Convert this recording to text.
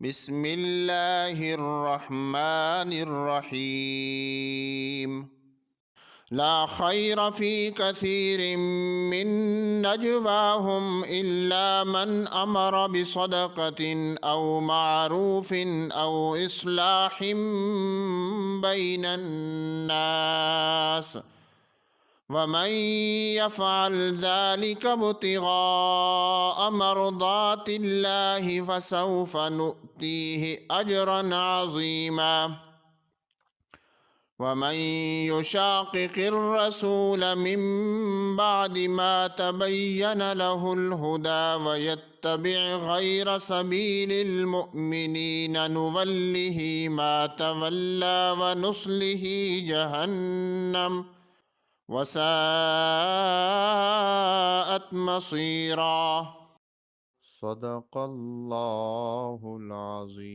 बिस्मिल्लाहिर्रहमानिर्रहीम। ला खैर फ़ी कसीरिम मिन नजवाहुम इल्ला मन अमर बिसदक़तिन औ मअरूफ़िन औ इस्लाहिम बैनन नास वमन यफ़अल ज़ालिक इब्तिग़ाअ मर्ज़ातिल्लाहि फ़सौफ़ नु'तीहि अजरन अज़ीमा। वमन युशाक़िक़िर रसूल मिन बअदि मा तबय्यन लहुल हुदा वयत्तबि' गैर सबीलिल मुअ्मिनीन नुवल्लिहि मा तवल्ला वनुस्लिहि जहन्नम वसाअत मसीरा। सदक़ल्लाहुल अज़ीम।